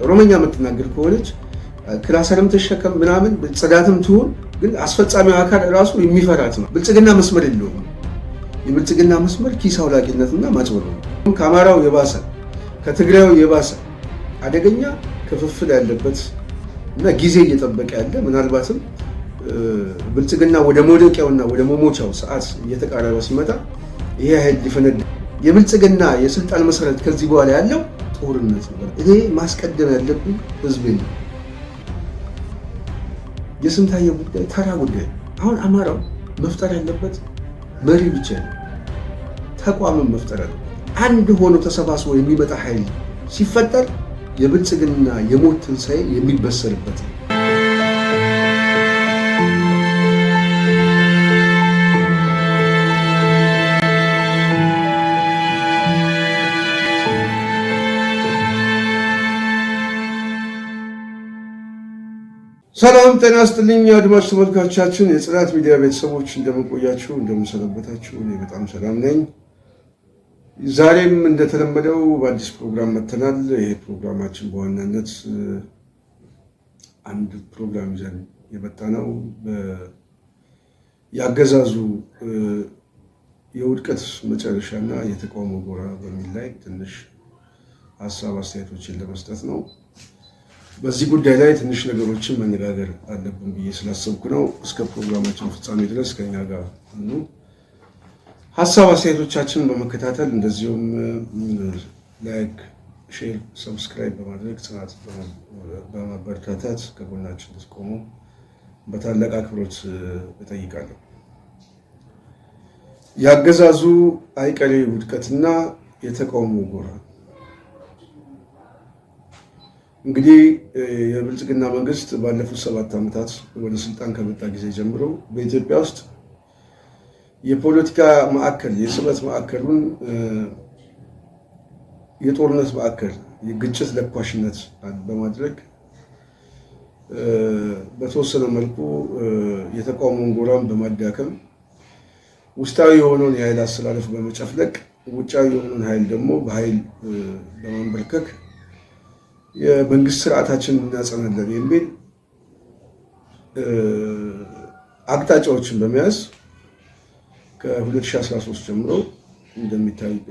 ኦሮሞኛ የምትናገር ከሆነች ክላሰርም ተሸከም ምናምን ጽዳትም ትሁን ግን አስፈጻሚው አካል ራሱ የሚፈራት ነው። ብልጽግና መስመር የለውም። የብልጽግና መስመር ኪስ አውላቂነትና ማጭበርበር ነው። ከአማራው የባሰ ከትግራዩ የባሰ አደገኛ ክፍፍል ያለበት እና ጊዜ እየጠበቀ ያለ ምናልባትም ብልጽግና ወደ መውደቂያውና ወደ መሞቻው ሰዓት እየተቃረበ ሲመጣ ይሄ ኃይል ሊፈነዳ የብልጽግና የስልጣን መሰረት ከዚህ በኋላ ያለው ጦርነት ነው። ይሄ ማስቀደም ያለብን ህዝብ ነው። የስንታየው ጉዳይ ተራ ጉዳይ። አሁን አማራው መፍጠር ያለበት መሪ ብቻ ነው። ተቋምን መፍጠር አለ። አንድ ሆኖ ተሰባስቦ የሚመጣ ኃይል ሲፈጠር የብልጽግና የሞት ትንሣኤ የሚበሰርበት ነው። ሰላም ጤና ይስጥልኝ አድማጭ ተመልካቾቻችን፣ የጽናት ሚዲያ ቤተሰቦች እንደምንቆያችሁ እንደምንሰነበታችሁ፣ እኔ በጣም ሰላም ነኝ። ዛሬም እንደተለመደው በአዲስ ፕሮግራም መጥተናል። ይሄ ፕሮግራማችን በዋናነት አንድ ፕሮግራም ይዘን የመጣ ነው። ያገዛዙ የውድቀት መጨረሻና የተቃውሞ ጎራ በሚል ላይ ትንሽ ሀሳብ አስተያየቶችን ለመስጠት ነው። በዚህ ጉዳይ ላይ ትንሽ ነገሮችን መነጋገር አለብን ብዬ ስላሰብኩ ነው። እስከ ፕሮግራማችን ፍጻሜ ድረስ ከኛ ጋር ሁኑ። ሀሳብ አስተያየቶቻችንን በመከታተል እንደዚሁም ላይክ፣ ሼር፣ ሰብስክራይብ በማድረግ ጽናት በማበረታታት ከጎናችን እንድትቆሙ በታላቅ አክብሮት እጠይቃለሁ። ያገዛዙ አይቀሬ ውድቀትና የተቃውሞ ጎራ እንግዲህ የብልጽግና መንግስት ባለፉት 7 ዓመታት ወደ ስልጣን ከመጣ ጊዜ ጀምሮ በኢትዮጵያ ውስጥ የፖለቲካ ማዕከል የስበት ማዕከሉን የጦርነት ማዕከል የግጭት ለኳሽነት በማድረግ በተወሰነ መልኩ የተቃውሞን ጎራን በማዳከም ውስጣዊ የሆነውን የኃይል አሰላለፍ በመጨፍለቅ ውጫዊ የሆነውን ኃይል ደግሞ በኃይል በማንበርከክ የመንግስት ስርዓታችንን እናጸናለን የሚል አቅጣጫዎችን በመያዝ ከ2013 ጀምሮ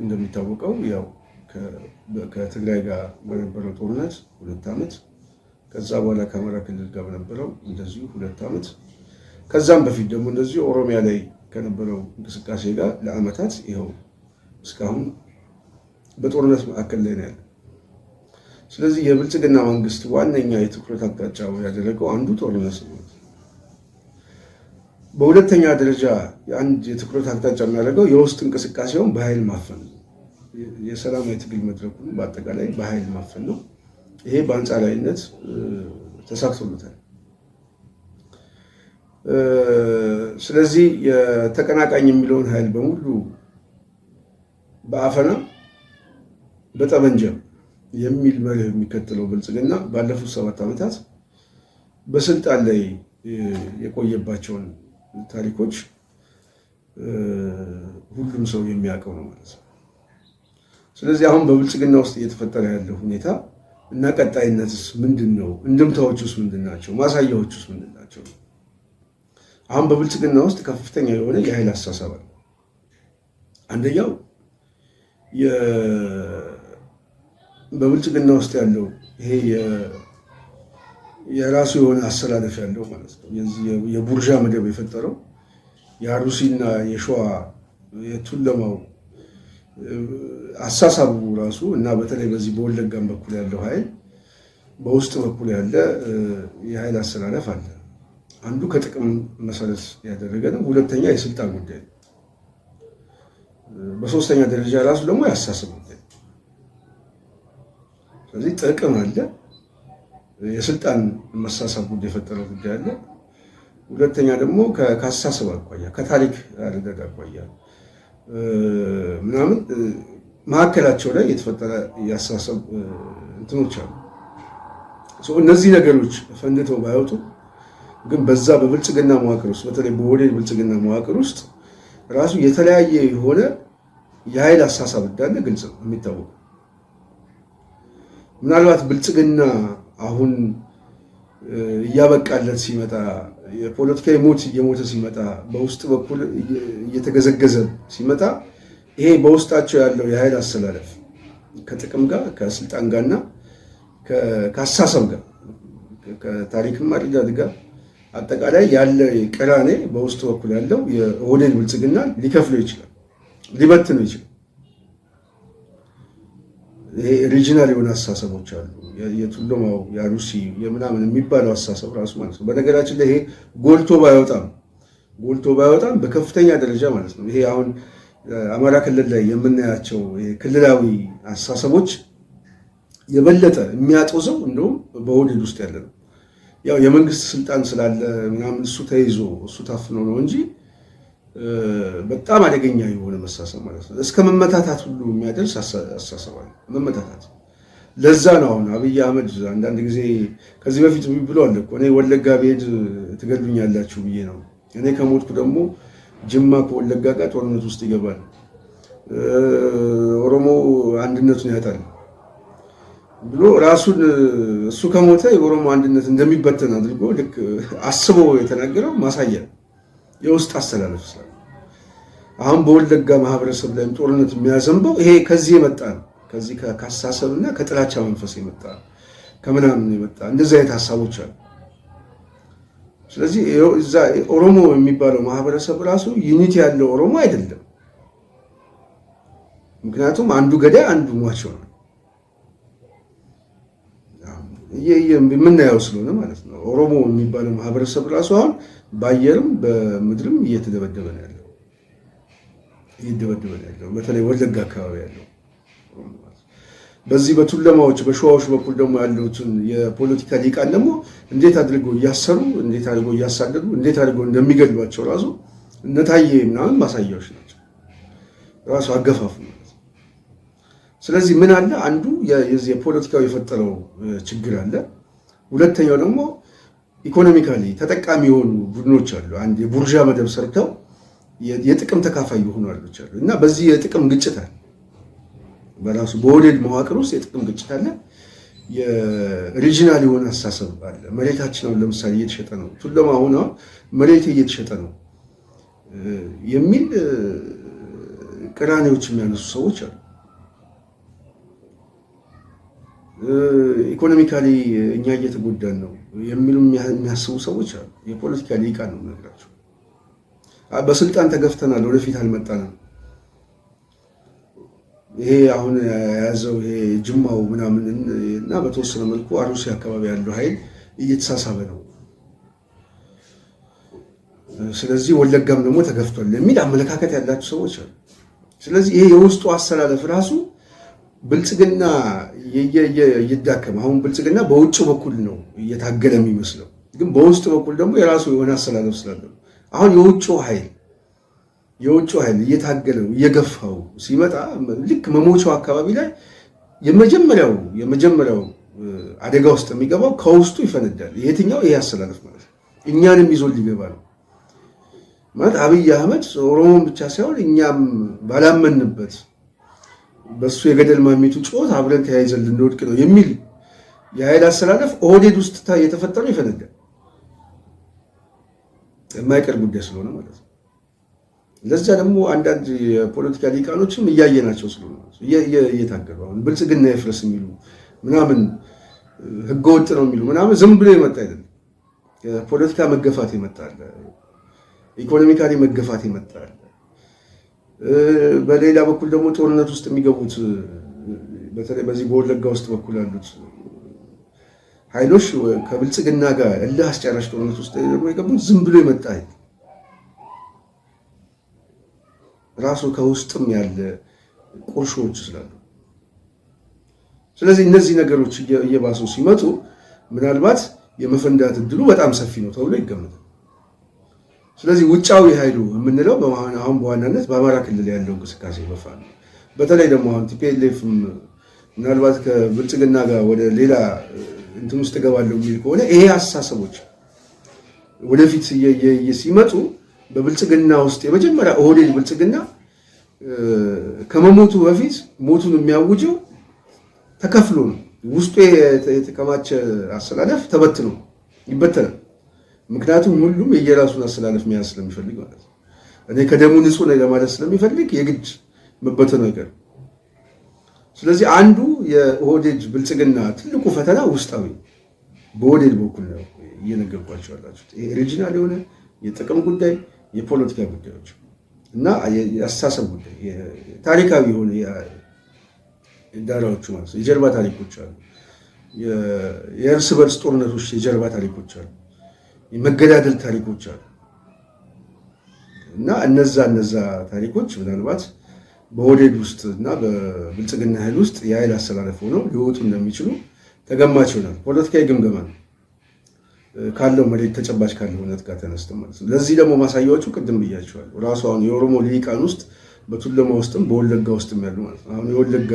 እንደሚታወቀው ያው ከትግራይ ጋር በነበረው ጦርነት 2 ዓመት፣ ከዛ በኋላ ከአማራ ክልል ጋር በነበረው እንደዚሁ 2 ዓመት፣ ከዛም በፊት ደግሞ እንደዚሁ ኦሮሚያ ላይ ከነበረው እንቅስቃሴ ጋር ለዓመታት ይኸው እስካሁን በጦርነት ማዕከል ላይ ነው ያለው። ስለዚህ የብልጽግና መንግስት ዋነኛ የትኩረት አቅጣጫው ያደረገው አንዱ ጦርነት ነው። በሁለተኛ ደረጃ አንድ የትኩረት አቅጣጫ የሚያደርገው የውስጥ እንቅስቃሴውን በኃይል ማፈን ነው። የሰላማዊ ትግል መድረኩን በአጠቃላይ በኃይል ማፈን ነው። ይሄ በአንጻራዊነት ተሳክቶለታል። ስለዚህ የተቀናቃኝ የሚለውን ኃይል በሙሉ በአፈና በጠመንጃ የሚል መርህ የሚከተለው ብልጽግና ባለፉት 7 ዓመታት በስልጣን ላይ የቆየባቸውን ታሪኮች ሁሉም ሰው የሚያውቀው ነው ማለት ነው። ስለዚህ አሁን በብልጽግና ውስጥ እየተፈጠረ ያለው ሁኔታ እና ቀጣይነትስ ምንድን ነው? እንድምታዎቹስ ምንድን ናቸው? ማሳያዎቹስ ምንድን ናቸው? አሁን በብልጽግና ውስጥ ከፍተኛ የሆነ የኃይል አስተሳሰብ አለ። አንደኛው በብልጽግና ውስጥ ያለው ይሄ የራሱ የሆነ አሰላለፍ ያለው ማለት ነው። የቡርዣ መደብ የፈጠረው የአሩሲና የሸዋ የቱለማው አሳሳቡ ራሱ እና በተለይ በዚህ በወለጋም በኩል ያለው ኃይል በውስጥ በኩል ያለ የኃይል አሰላለፍ አለ። አንዱ ከጥቅም መሰረት ያደረገ ነው። ሁለተኛ የስልጣን ጉዳይ ነው። በሶስተኛ ደረጃ ራሱ ደግሞ ያሳስብ ጉዳይ። ስለዚህ ጥቅም አለ፣ የስልጣን መሳሳብ ጉዳይ የፈጠረው ጉዳይ አለ። ሁለተኛ ደግሞ ከአስተሳሰብ አኳያ ከታሪክ አረዳድ አኳያ ምናምን መካከላቸው ላይ የተፈጠረ የአስተሳሰብ እንትኖች አሉ። እነዚህ ነገሮች ፈንድተው ባይወጡ ግን በዛ በብልጽግና መዋቅር ውስጥ በተለይ በወዴድ ብልጽግና መዋቅር ውስጥ ራሱ የተለያየ የሆነ የኃይል አስተሳሰብ እንዳለ ግልጽ ነው የሚታወቀው። ምናልባት ብልጽግና አሁን እያበቃለት ሲመጣ የፖለቲካዊ ሞት እየሞተ ሲመጣ በውስጥ በኩል እየተገዘገዘ ሲመጣ ይሄ በውስጣቸው ያለው የኃይል አሰላለፍ ከጥቅም ጋር ከስልጣን ጋርና ከአሳሰብ ጋር ከታሪክም አድርጋት ጋር አጠቃላይ ያለ ቅራኔ በውስጥ በኩል ያለው የኦህዴድ ብልጽግና ሊከፍለው ይችላል፣ ሊበትነው ይችላል። ይሄ ሪጂናል የሆነ አስተሳሰቦች አሉ። የቱለማው የአሩሲ የምናምን የሚባለው አስተሳሰብ ራሱ ማለት ነው። በነገራችን ላይ ይሄ ጎልቶ ባይወጣም በከፍተኛ ደረጃ ማለት ነው። ይሄ አሁን አማራ ክልል ላይ የምናያቸው ክልላዊ አስተሳሰቦች የበለጠ የሚያጦዘው እንደውም በኦህዴድ ውስጥ ያለ ነው። ያው የመንግስት ስልጣን ስላለ ምናምን እሱ ተይዞ እሱ ታፍኖ ነው እንጂ በጣም አደገኛ የሆነ መሳሰብ ማለት ነው። እስከ መመታታት ሁሉ የሚያደርስ አስተሳሰባል መመታታት። ለዛ ነው አሁን አብይ አህመድ አንዳንድ ጊዜ ከዚህ በፊት ብሏል እኮ እኔ ወለጋ ብሄድ ትገሉኛላችሁ ብዬ ነው፣ እኔ ከሞትኩ ደግሞ ጅማ ከወለጋ ጋር ጦርነት ውስጥ ይገባል፣ ኦሮሞ አንድነቱን ያጣል ብሎ ራሱን እሱ ከሞተ የኦሮሞ አንድነት እንደሚበተን አድርጎ ልክ አስቦ የተናገረው ማሳያ የውስጥ አስተላለፍ ስላለ አሁን በወለጋ ማህበረሰብ ላይ ጦርነት የሚያዘንበው ይሄ ከዚህ የመጣ ነው። ከዚህ ከአስተሳሰብና ከጥላቻ መንፈስ የመጣ ከምናምን የመጣ እንደዚህ አይነት ሀሳቦች አሉ። ስለዚህ እዛ ኦሮሞ የሚባለው ማህበረሰብ ራሱ ዩኒቲ ያለው ኦሮሞ አይደለም። ምክንያቱም አንዱ ገዳይ አንዱ ሟች ነው የምናየው ስለሆነ ማለት ነው። ኦሮሞ የሚባለው ማህበረሰብ ራሱ አሁን በአየርም በምድርም እየተደበደበ ነው ያለው። በተለይ ወለጋ አካባቢ ያለው በዚህ በቱለማዎች በሸዋዎች በኩል ደግሞ ያሉትን የፖለቲካ ሊቃን ደግሞ እንዴት አድርገው እያሰሩ እንዴት አድርገው እያሳደዱ እንዴት አድርገው እንደሚገድሏቸው ራሱ እነታየ ምናምን ማሳያዎች ናቸው ራሱ አገፋፉ ማለት። ስለዚህ ምን አለ አንዱ የዚህ የፖለቲካው የፈጠረው ችግር አለ። ሁለተኛው ደግሞ ኢኮኖሚካሊ ተጠቃሚ የሆኑ ቡድኖች አሉ። አንድ የቡርዣ መደብ ሰርተው የጥቅም ተካፋይ የሆኑ አሉች አሉ እና በዚህ የጥቅም ግጭት አለ። በራሱ በኦህዴድ መዋቅር ውስጥ የጥቅም ግጭት አለ። የሪጂናል የሆነ አስተሳሰብ አለ። መሬታችን አሁን ለምሳሌ እየተሸጠ ነው፣ ቱለማ አሁን መሬት እየተሸጠ ነው የሚል ቅራኔዎች የሚያነሱ ሰዎች አሉ። ኢኮኖሚካሊ እኛ እየተጎዳን ነው የሚሉ የሚያስቡ ሰዎች አሉ። የፖለቲካ ሊቃን ነው ነገራቸው። በስልጣን ተገፍተናል፣ ወደፊት አልመጣንም። ይሄ አሁን የያዘው ይሄ ጅማው ምናምን እና በተወሰነ መልኩ አሩሲ አካባቢ ያለው ኃይል እየተሳሳበ ነው። ስለዚህ ወለጋም ደግሞ ተገፍቷል የሚል አመለካከት ያላቸው ሰዎች አሉ። ስለዚህ ይሄ የውስጡ አሰላለፍ ራሱ ብልጽግና ይዳከም። አሁን ብልጽግና በውጭ በኩል ነው እየታገለ የሚመስለው፣ ግን በውስጥ በኩል ደግሞ የራሱ የሆነ አሰላለፍ ስላለው አሁን የውጭው ኃይል እየታገለው እየገፋው ሲመጣ ልክ መሞቻው አካባቢ ላይ የመጀመሪያው አደጋ ውስጥ የሚገባው ከውስጡ ይፈነዳል። የትኛው ይሄ አሰላለፍ ማለት እኛንም ይዞ ሊገባ ነው ማለት አብይ አህመድ ኦሮሞን ብቻ ሳይሆን እኛም ባላመንበት በሱ የገደል ማሚቱ ጮት አብረን ተያይዘን ልንወድቅ ነው የሚል የኃይል አሰላለፍ ኦህዴድ ውስጥ የተፈጠረው ይፈነዳል። የማይቀር ጉዳይ ስለሆነ ማለት ነው። ለዛ ደግሞ አንዳንድ የፖለቲካ ሊቃኖችም እያየናቸው ስለሆነ እየታገሉ አሁን ብልጽግና ይፍረስ የሚሉ ምናምን ህገወጥ ነው የሚሉ ምናምን ዝም ብሎ የመጣ አይደለም። የፖለቲካ መገፋት ይመጣል፣ ኢኮኖሚካሊ መገፋት ይመጣል። በሌላ በኩል ደግሞ ጦርነት ውስጥ የሚገቡት በተለይ በዚህ በወለጋ ውስጥ በኩል ያሉት ኃይሎች ከብልጽግና ጋር እልህ አስጨራሽ ጦርነት ውስጥ ደግሞ የገቡት ዝም ብሎ የመጣ አይደል። ራሱ ከውስጥም ያለ ቁርሾች ስላሉ፣ ስለዚህ እነዚህ ነገሮች እየባሱ ሲመጡ ምናልባት የመፈንዳት እድሉ በጣም ሰፊ ነው ተብሎ ይገመታል። ስለዚህ ውጫዊ ኃይሉ የምንለው አሁን በዋናነት በአማራ ክልል ያለው እንቅስቃሴ በፋኖ በተለይ ደግሞ አሁን ቲፒኤልኤፍ ምናልባት ከብልጽግና ጋር ወደ ሌላ እንትን ውስጥ እገባለሁ የሚል ከሆነ ይሄ አስተሳሰቦች ወደፊት ሲመጡ በብልጽግና ውስጥ የመጀመሪያ ኦህዴድ ብልጽግና ከመሞቱ በፊት ሞቱን የሚያውጀው ተከፍሎ ነው። ውስጡ የተከማቸ አሰላለፍ ተበትኖ ይበተናል። ምክንያቱም ሁሉም የየራሱን አሰላለፍ መያዝ ስለሚፈልግ ማለት ነው። እኔ ከደሙ ንጹህ ነኝ ለማለት ስለሚፈልግ የግድ መበተኑ አይቀርም። ስለዚህ አንዱ የኦህዴድ ብልጽግና ትልቁ ፈተና ውስጣዊ በኦህዴድ በኩል ነው እየነገርኳቸው ያላችሁት። ይሄ ኦሪጂናል የሆነ የጥቅም ጉዳይ፣ የፖለቲካ ጉዳዮች እና የአስተሳሰብ ጉዳይ፣ ታሪካዊ የሆነ ዳራዎቹ ማለት ነው። የጀርባ ታሪኮች አሉ። የእርስ በርስ ጦርነቶች የጀርባ ታሪኮች አሉ። የመገዳደል ታሪኮች አሉ እና እነዛ ታሪኮች ምናልባት በኦህዴድ ውስጥ እና በብልጽግና ኃይል ውስጥ የኃይል አሰላለፍ ሆነው ሊወጡ እንደሚችሉ ተገማች ይሆናል። ፖለቲካዊ ግምገማ ነው ካለው መሬት ተጨባጭ ካለው እውነት ጋር ተነስተው ማለት ነው። ለዚህ ደግሞ ማሳያዎቹ ቅድም ብያቸዋለሁ። ራሱ አሁን የኦሮሞ ልሂቃን ውስጥ በቱለማ ውስጥም በወለጋ ውስጥም ያሉ ማለት ነው። አሁን የወለጋ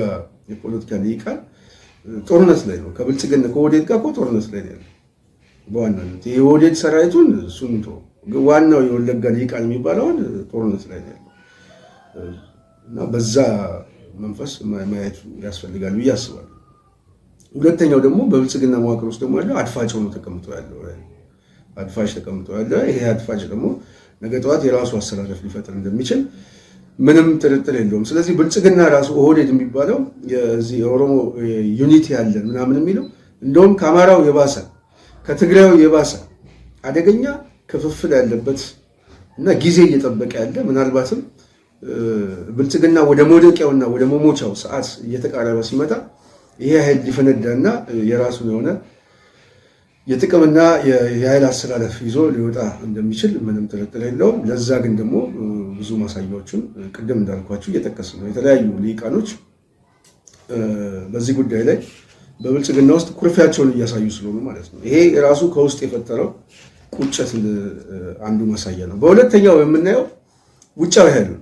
የፖለቲካ ልሂቃን ጦርነት ላይ ነው ከብልጽግና ከኦህዴድ ጋር ጦርነት ላይ ነው ያለው። በዋናነት የኦህዴድ ሰራዊቱን እሱን ዋናው የወለጋ ልሂቃን የሚባለውን ጦርነት ላይ ነው ያለው እና በዛ መንፈስ ማየቱ ያስፈልጋል ብዬ አስባለሁ። ሁለተኛው ደግሞ በብልጽግና መዋቅር ውስጥ ደግሞ ያለው አድፋጭ ሆኖ ተቀምጦ ያለው ይሄ አድፋጭ ደግሞ ነገ ጠዋት የራሱ አሰላለፍ ሊፈጥር እንደሚችል ምንም ጥርጥር የለውም። ስለዚህ ብልጽግና ራሱ ኦህዴድ የሚባለው የዚህ የኦሮሞ ዩኒቲ ያለን ምናምን የሚለው እንደውም ከአማራው የባሰ ከትግራዩ የባሰ አደገኛ ክፍፍል ያለበት እና ጊዜ እየጠበቀ ያለ ምናልባትም ብልጽግና ወደ መውደቂያውና ወደ መሞቻው ሰዓት እየተቃረበ ሲመጣ ይሄ ኃይል ሊፈነዳና የራሱን የሆነ የጥቅምና የኃይል አሰላለፍ ይዞ ሊወጣ እንደሚችል ምንም ጥርጥር የለውም። ለዛ ግን ደግሞ ብዙ ማሳያዎችን ቅድም እንዳልኳችሁ እየጠቀስን ነው። የተለያዩ ልሂቃኖች በዚህ ጉዳይ ላይ በብልጽግና ውስጥ ኩርፊያቸውን እያሳዩ ስለሆኑ ማለት ነው። ይሄ ራሱ ከውስጥ የፈጠረው ቁጭት አንዱ ማሳያ ነው። በሁለተኛው የምናየው ውጫዊ ኃይል ነው።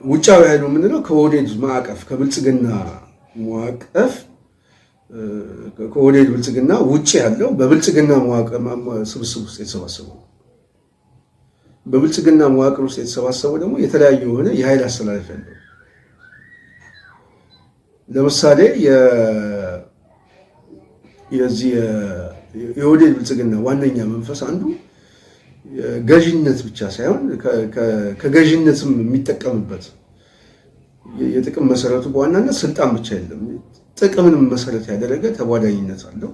ውጫዊ ኃይሉ የምንለው ከኦህዴድ ማዕቀፍ ከብልጽግና ማዕቀፍ ከኦህዴድ ብልጽግና ውጭ ያለው በብልጽግና ስብስብ ውስጥ የተሰባሰበው በብልጽግና መዋቅር ውስጥ የተሰባሰበው ደግሞ የተለያዩ የሆነ የኃይል አስተላለፍ ያለው ለምሳሌ የኦህዴድ ብልጽግና ዋነኛ መንፈስ አንዱ ገዥነት ብቻ ሳይሆን ከገዥነትም የሚጠቀምበት የጥቅም መሰረቱ በዋናነት ስልጣን ብቻ አይደለም፣ ጥቅምንም መሰረት ያደረገ ተጓዳኝነት አለው።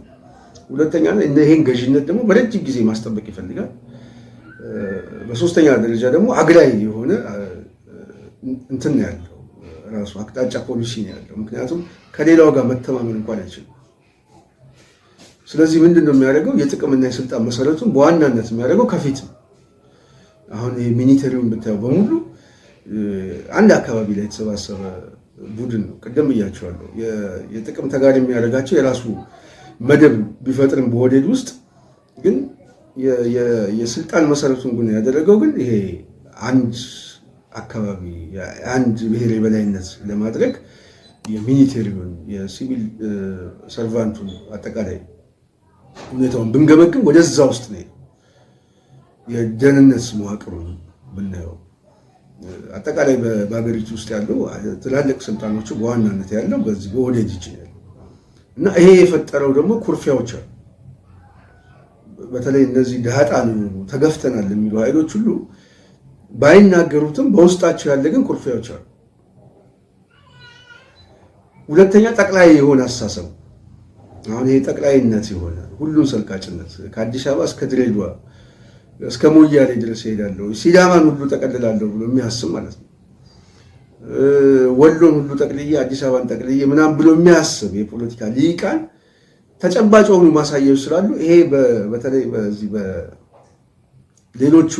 ሁለተኛ ይሄን ገዥነት ደግሞ በረጅም ጊዜ ማስጠበቅ ይፈልጋል። በሶስተኛ ደረጃ ደግሞ አግላይ የሆነ እንትን ነው ያለው፣ ራሱ አቅጣጫ ፖሊሲ ነው ያለው። ምክንያቱም ከሌላው ጋር መተማመን እንኳን አይችልም። ስለዚህ ምንድን ነው የሚያደርገው? የጥቅምና የስልጣን መሰረቱን በዋናነት የሚያደርገው ከፊት ነው። አሁን ሚኒተሪውን ብታየው በሙሉ አንድ አካባቢ ላይ የተሰባሰበ ቡድን ነው። ቅድም ብያቸዋለሁ። የጥቅም ተጋሪ የሚያደርጋቸው የራሱ መደብ ቢፈጥርም በኦህዴድ ውስጥ ግን የስልጣን መሰረቱን ግን ያደረገው ግን ይሄ አንድ አካባቢ አንድ ብሔር የበላይነት ለማድረግ የሚኒተሪውን የሲቪል ሰርቫንቱን አጠቃላይ ሁኔታውን ብንገመግም ወደዛ ውስጥ ነው። የደህንነት መዋቅሩን ብናየው አጠቃላይ በሀገሪቱ ውስጥ ያለው ትላልቅ ስልጣኖቹ በዋናነት ያለው በዚህ በኦህዴድ እጅ ነው እና ይሄ የፈጠረው ደግሞ ኩርፊያዎች አሉ። በተለይ እነዚህ ደሃጣን ተገፍተናል የሚሉ ኃይሎች ሁሉ ባይናገሩትም በውስጣቸው ያለ ግን ኩርፊያዎች አሉ። ሁለተኛ ጠቅላይ የሆነ አስተሳሰብ፣ አሁን ይሄ ጠቅላይነት የሆነ ሁሉን ሰልቃጭነት ከአዲስ አበባ እስከ ድሬዳዋ እስከ ሞያሌ ድረስ እሄዳለሁ፣ ሲዳማን ሁሉ ጠቀልላለሁ ብሎ የሚያስብ ማለት ነው። ወሎን ሁሉ ጠቅልዬ አዲስ አበባን ጠቅልዬ ምናምን ብሎ የሚያስብ የፖለቲካ ልሂቃን ተጨባጭ የሆኑ ማሳያዎች ስላሉ ይሄ በተለይ በዚህ በሌሎቹ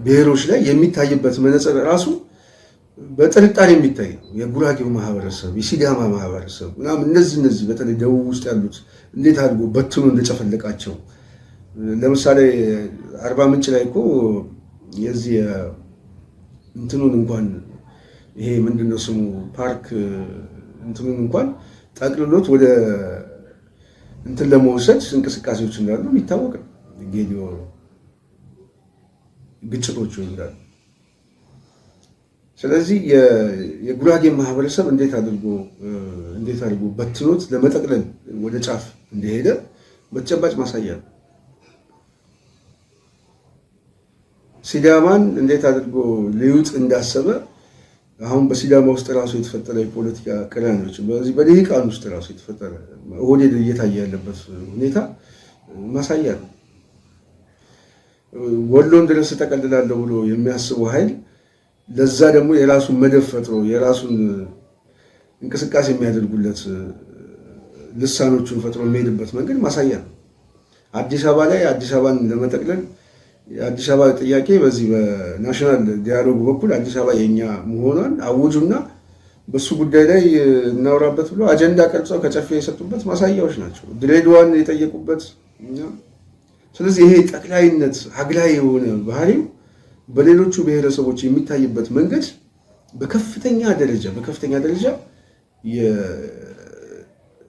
ብሔሮች ላይ የሚታይበት መነጽር ራሱ በጥርጣሬ የሚታይ ነው። የጉራጌው ማህበረሰብ፣ የሲዳማ ማህበረሰብ ምናምን እነዚህ በተለይ ደቡብ ውስጥ ያሉት እንዴት አድርጎ በትኖ እንደጨፈለቃቸው። ለምሳሌ አርባ ምንጭ ላይ እኮ የዚህ እንትኑን እንኳን ይሄ ምንድነው ስሙ ፓርክ እንትኑን እንኳን ጠቅልሎት ወደ እንትን ለመውሰድ እንቅስቃሴዎች እንዳሉ የሚታወቅ ነው። ጌዲዮ ግጭቶች እንዳሉ። ስለዚህ የጉራጌ ማህበረሰብ እንዴት አድርጎ በትኖት ለመጠቅለል ወደ ጫፍ እንደሄደ በተጨባጭ ማሳያ ነው። ሲዳማን እንዴት አድርጎ ሊውጥ እንዳሰበ አሁን በሲዳማ ውስጥ ራሱ የተፈጠረ የፖለቲካ ቅራኔዎች በዚህ በደቂቃን ውስጥ ራሱ የተፈጠረ ኦህዴድ እየታየ ያለበት ሁኔታ ማሳያ ነው። ወሎን ድረስ ተቀልላለሁ ብሎ የሚያስበው ኃይል ለዛ ደግሞ የራሱን መደብ ፈጥሮ የራሱን እንቅስቃሴ የሚያደርጉለት ልሳኖቹን ፈጥሮ የሚሄድበት መንገድ ማሳያ ነው። አዲስ አበባ ላይ አዲስ አበባን ለመጠቅለል የአዲስ አበባ ጥያቄ በዚህ በናሽናል ዲያሎግ በኩል አዲስ አበባ የኛ መሆኗን አውጁና በሱ ጉዳይ ላይ እናውራበት ብሎ አጀንዳ ቀርጸው ከጨፌ የሰጡበት ማሳያዎች ናቸው። ድሬዳዋን የጠየቁበት። ስለዚህ ይሄ ጠቅላይነት አግላይ የሆነ ባህሪው በሌሎቹ ብሔረሰቦች የሚታይበት መንገድ በከፍተኛ ደረጃ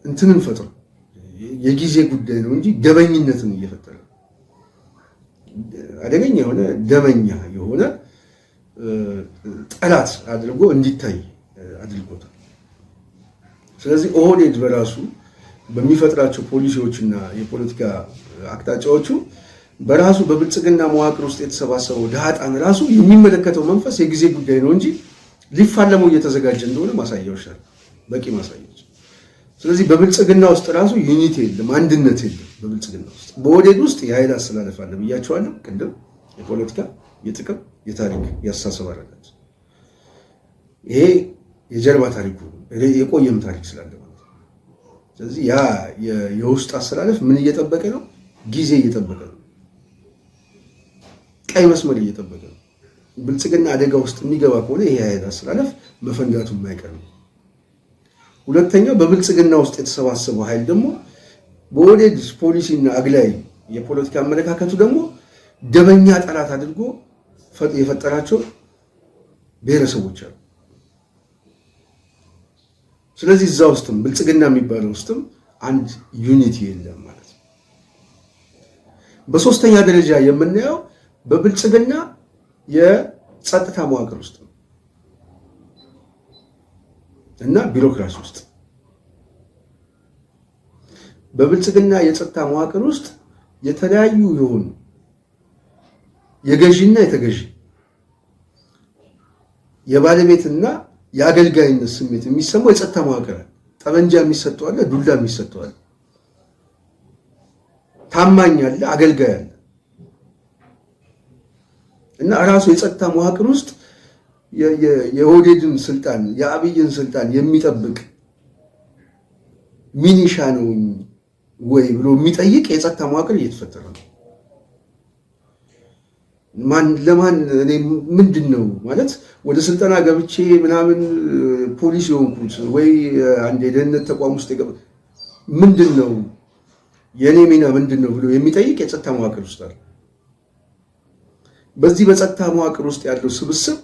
እንትንን ፈጥሮ የጊዜ ጉዳይ ነው እንጂ ደበኝነትን እየፈጠረ አደገኛ የሆነ ደመኛ የሆነ ጠላት አድርጎ እንዲታይ አድርጎታል። ስለዚህ ኦህዴድ በራሱ በሚፈጥራቸው ፖሊሲዎችና የፖለቲካ አቅጣጫዎቹ በራሱ በብልጽግና መዋቅር ውስጥ የተሰባሰበው ዳጣን ራሱ የሚመለከተው መንፈስ የጊዜ ጉዳይ ነው እንጂ ሊፋለመው እየተዘጋጀ እንደሆነ ማሳያዎች አሉ፣ በቂ ማሳያዎች። ስለዚህ በብልጽግና ውስጥ ራሱ ዩኒቲ የለም፣ አንድነት የለም። በብልጽግና ውስጥ በኦህዴድ ውስጥ የኃይል አስተላለፍ አለ ብያቸዋለሁ ቅድም። የፖለቲካ፣ የጥቅም፣ የታሪክ፣ የአስተሳሰብ አረጋት ይሄ የጀርባ ታሪኩ የቆየም ታሪክ ስላለ ማለት ነው። ስለዚህ ያ የውስጥ አስተላለፍ ምን እየጠበቀ ነው? ጊዜ እየጠበቀ ነው። ቀይ መስመር እየጠበቀ ነው። ብልጽግና አደጋ ውስጥ የሚገባ ከሆነ ይሄ የኃይል አስተላለፍ መፈንዳቱ የማይቀር ነው። ሁለተኛው በብልጽግና ውስጥ የተሰባሰበው ኃይል ደግሞ በኦህዴድ ፖሊሲና አግላይ የፖለቲካ አመለካከቱ ደግሞ ደመኛ ጠላት አድርጎ የፈጠራቸው ብሔረሰቦች አሉ። ስለዚህ እዛ ውስጥም ብልጽግና የሚባለው ውስጥም አንድ ዩኒቲ የለም ማለት ነው። በሶስተኛ ደረጃ የምናየው በብልጽግና የጸጥታ መዋቅር ውስጥ እና ቢሮክራሲ ውስጥ በብልጽግና የጸጥታ መዋቅር ውስጥ የተለያዩ የሆኑ የገዢና የተገዢ የባለቤትና የአገልጋይነት ስሜት የሚሰማው የጸጥታ መዋቅር አለ። ጠመንጃ የሚሰጠው አለ፣ ዱላ የሚሰጠው አለ፣ ታማኝ አለ፣ አገልጋይ አለ እና ራሱ የጸጥታ መዋቅር ውስጥ የኦህዴድን ስልጣን የአብይን ስልጣን የሚጠብቅ ሚኒሻ ነው ወይ ብሎ የሚጠይቅ የጸጥታ መዋቅር እየተፈጠረ ነው። ማን ለማን እኔ ምንድነው ማለት ወደ ስልጠና ገብቼ ምናምን ፖሊስ የሆንኩት ወይ አንድ የደህንነት ተቋም ውስጥ ምንድነው የኔ ሚና ምንድነው ብሎ የሚጠይቅ የጸጥታ መዋቅር ውስጥ አለ። በዚህ በጸጥታ መዋቅር ውስጥ ያለው ስብስብ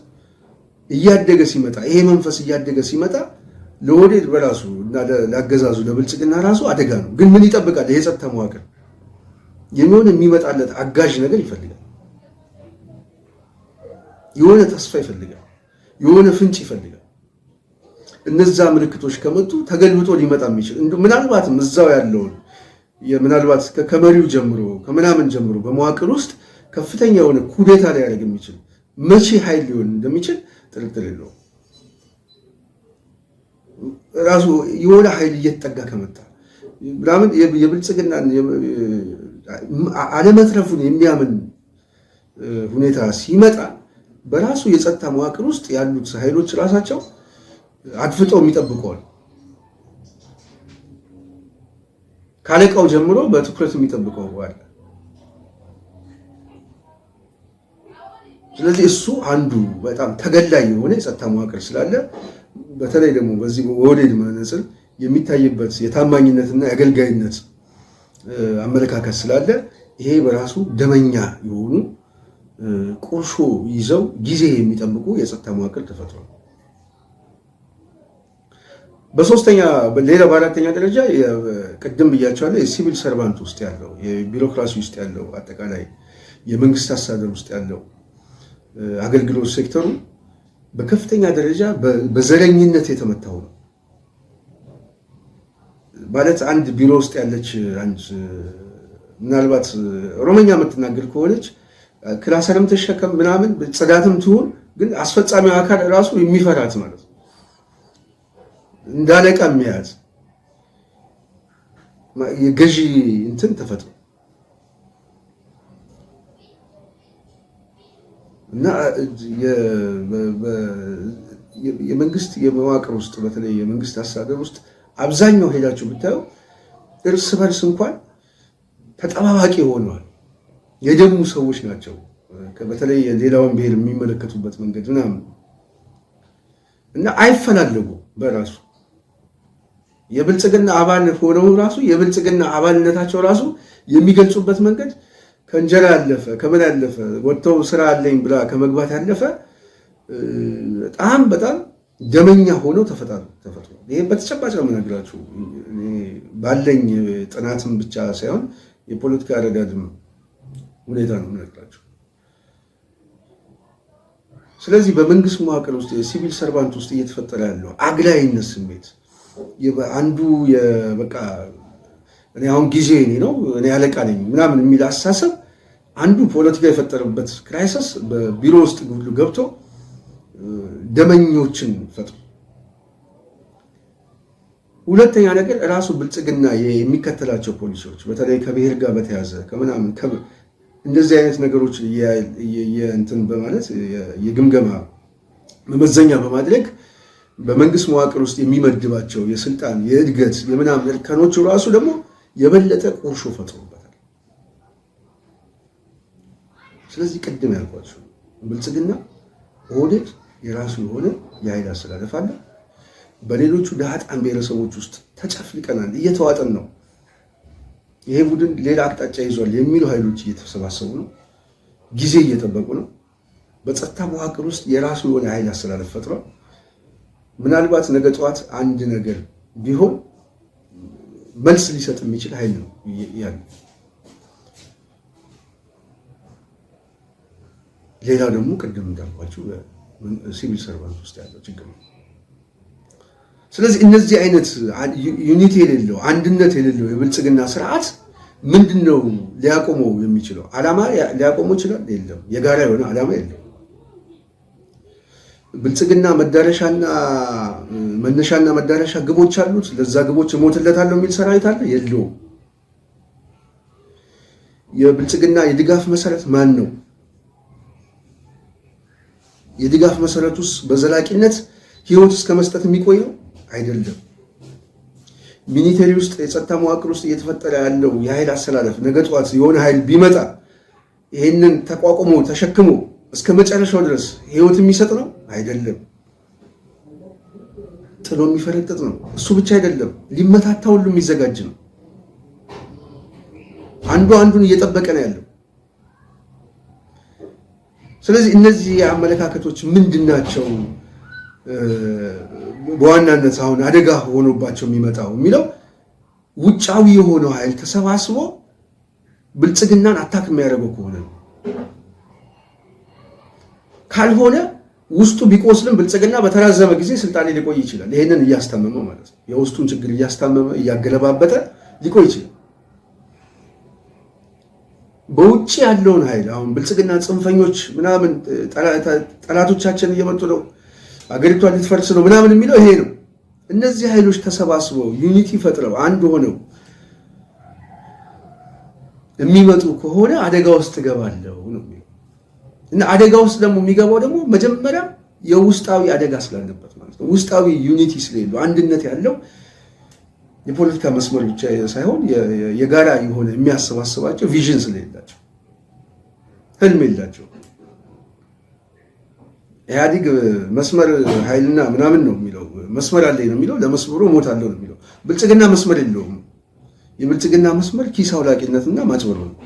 እያደገ ሲመጣ ይሄ መንፈስ እያደገ ሲመጣ ለኦህዴድ በራሱ እና ለአገዛዙ ለብልጽግና ራሱ አደጋ ነው። ግን ምን ይጠብቃል? ይሄ ጸጥታ መዋቅር የሚሆን የሚመጣለት አጋዥ ነገር ይፈልጋል። የሆነ ተስፋ ይፈልጋል፣ የሆነ ፍንጭ ይፈልጋል። እነዛ ምልክቶች ከመጡ ተገልብጦ ሊመጣ የሚችል ምናልባትም እዛው ያለውን ምናልባት ከመሪው ጀምሮ ከምናምን ጀምሮ በመዋቅር ውስጥ ከፍተኛ የሆነ ኩዴታ ሊያደርግ የሚችል መቼ ኃይል ሊሆን እንደሚችል ጥርጥር የለውም። ራሱ የሆነ ኃይል እየተጠጋ ከመጣ ምናምን የብልጽግናን አለመትረፉን የሚያምን ሁኔታ ሲመጣ በራሱ የጸጥታ መዋቅር ውስጥ ያሉት ኃይሎች ራሳቸው አድፍጠው የሚጠብቀዋል። ካለቃው ጀምሮ በትኩረት የሚጠብቀው አለ። ስለዚህ እሱ አንዱ በጣም ተገላይ የሆነ የጸጥታ መዋቅር ስላለ በተለይ ደግሞ በዚህ በኦህዴድ መነጽር የሚታይበት የታማኝነትና የአገልጋይነት አመለካከት ስላለ ይሄ በራሱ ደመኛ የሆኑ ቁርሾ ይዘው ጊዜ የሚጠብቁ የጸጥታ መዋቅር ተፈጥሯል። በሶስተኛ ሌላ በአራተኛ ደረጃ ቅድም ብያቸዋለሁ የሲቪል ሰርቫንት ውስጥ ያለው የቢሮክራሲ ውስጥ ያለው አጠቃላይ የመንግስት አስተዳደር ውስጥ ያለው አገልግሎት ሴክተሩ በከፍተኛ ደረጃ በዘረኝነት የተመታው ነው ማለት አንድ ቢሮ ውስጥ ያለች አንድ ምናልባት ኦሮሞኛ የምትናገር ከሆነች ክላሰርም ተሸከም ምናምን ጽዳትም ትሁን ግን አስፈጻሚው አካል ራሱ የሚፈራት ማለት ነው እንዳለቃ የሚያዝ የገዢ እንትን ተፈጥሮ እና የመንግስት የመዋቅር ውስጥ በተለይ የመንግስት አስተዳደር ውስጥ አብዛኛው ሄዳችሁ ብታዩ እርስ በርስ እንኳን ተጠባባቂ ሆነዋል። የደሙ ሰዎች ናቸው። በተለይ ሌላውን ብሔር የሚመለከቱበት መንገድ ምናምን እና አይፈላለጉ በራሱ የብልጽግና አባል ሆነው ራሱ የብልጽግና አባልነታቸው ራሱ የሚገልጹበት መንገድ ከእንጀራ ያለፈ ከምን ያለፈ ወጥተው ስራ አለኝ ብላ ከመግባት ያለፈ በጣም ደመኛ ሆነው ተፈጥሮ ይሄ በተጨባጭ ነው የምነግራችሁ። ባለኝ ጥናትም ብቻ ሳይሆን የፖለቲካ አረዳድም ሁኔታ ነው የምነግራችሁ። ስለዚህ በመንግስት መዋቅር ውስጥ የሲቪል ሰርቫንት ውስጥ እየተፈጠረ ያለው አግላይነት ስሜት አንዱ በቃ እኔ አሁን ጊዜ ነው እኔ አለቃ ነኝ ምናምን የሚል አስተሳሰብ አንዱ ፖለቲካ የፈጠረበት ክራይሲስ በቢሮ ውስጥ ሁሉ ገብቶ ደመኞችን ፈጥሮ፣ ሁለተኛ ነገር ራሱ ብልጽግና የሚከተላቸው ፖሊሲዎች በተለይ ከብሔር ጋር በተያዘ ከምናምን እንደዚህ አይነት ነገሮች እንትን በማለት የግምገማ መመዘኛ በማድረግ በመንግስት መዋቅር ውስጥ የሚመድባቸው የስልጣን የእድገት የምናምን እርከኖቹ ራሱ ደግሞ የበለጠ ቁርሾ ፈጥሮበታል። ስለዚህ ቅድም ያልኳቸው ብልጽግና ኦህዴድ የራሱ የሆነ የኃይል አስተላለፍ አለ። በሌሎቹ ደሃጣን ብሔረሰቦች ውስጥ ተጨፍልቀናል፣ እየተዋጠን ነው፣ ይሄ ቡድን ሌላ አቅጣጫ ይዟል የሚሉ ኃይሎች እየተሰባሰቡ ነው፣ ጊዜ እየጠበቁ ነው። በጸጥታ መዋቅር ውስጥ የራሱ የሆነ የኃይል አስተላለፍ ፈጥሯል። ምናልባት ነገ ጠዋት አንድ ነገር ቢሆን መልስ ሊሰጥ የሚችል ኃይል ነው ያለው። ሌላ ደግሞ ቅድም እንዳልኳችሁ ሲቪል ሰርቫንት ውስጥ ያለው ችግር ነው። ስለዚህ እነዚህ አይነት ዩኒቲ የሌለው አንድነት የሌለው የብልጽግና ስርዓት ምንድነው ሊያቆመው የሚችለው? ዓላማ ሊያቆመው ይችላል? የለም። የጋራ የሆነ ዓላማ የለም። ብልጽግና መዳረሻና መነሻና መዳረሻ ግቦች አሉት። ለዛ ግቦች እሞትለታለሁ የሚል ሰራዊት አለ? የለውም። የብልጽግና የድጋፍ መሰረት ማን ነው? የድጋፍ መሰረቱስ በዘላቂነት ህይወት እስከ መስጠት የሚቆይ ነው? አይደለም። ሚኒቴሪ ውስጥ የጸጥታ መዋቅር ውስጥ እየተፈጠረ ያለው የኃይል አሰላለፍ ነገ ጠዋት የሆነ ኃይል ቢመጣ ይሄንን ተቋቁሞ ተሸክሞ እስከ መጨረሻው ድረስ ህይወት የሚሰጥ ነው? አይደለም። ጥሎ የሚፈረጥጥ ነው። እሱ ብቻ አይደለም፣ ሊመታታ ሁሉ የሚዘጋጅ ነው። አንዱ አንዱን እየጠበቀ ነው ያለው። ስለዚህ እነዚህ አመለካከቶች ምንድናቸው? በዋናነት አሁን አደጋ ሆኖባቸው የሚመጣው የሚለው ውጫዊ የሆነው ኃይል ተሰባስቦ ብልጽግናን አታክ የሚያደርገው ከሆነ ነው። ካልሆነ ውስጡ ቢቆስልም ብልጽግና በተራዘመ ጊዜ ስልጣኔ ሊቆይ ይችላል። ይሄንን እያስታመመ ማለት ነው። የውስጡን ችግር እያስታመመ እያገለባበጠ ሊቆይ ይችላል። በውጭ ያለውን ኃይል አሁን ብልጽግና ጽንፈኞች ምናምን ጠላቶቻችን እየመጡ ነው፣ አገሪቷ ልትፈርስ ነው ምናምን የሚለው ይሄ ነው። እነዚህ ኃይሎች ተሰባስበው ዩኒቲ ፈጥረው አንድ ሆነው የሚመጡ ከሆነ አደጋ ውስጥ እገባለሁ ነው። እና አደጋ ውስጥ ደግሞ የሚገባው ደግሞ መጀመሪያ የውስጣዊ አደጋ ስላለበት ማለት ነው። ውስጣዊ ዩኒቲ ስለሌለው አንድነት ያለው የፖለቲካ መስመር ብቻ ሳይሆን የጋራ የሆነ የሚያሰባስባቸው ቪዥን ስለሌላቸው፣ ህልም የላቸው። ኢህአዲግ መስመር ኃይልና ምናምን ነው የሚለው፣ መስመር አለኝ ነው የሚለው፣ ለመስመሩ እሞታለሁ ነው የሚለው። ብልጽግና መስመር የለውም። የብልጽግና መስመር ኪስ አውላቂነትና ማጭበርበር ነው።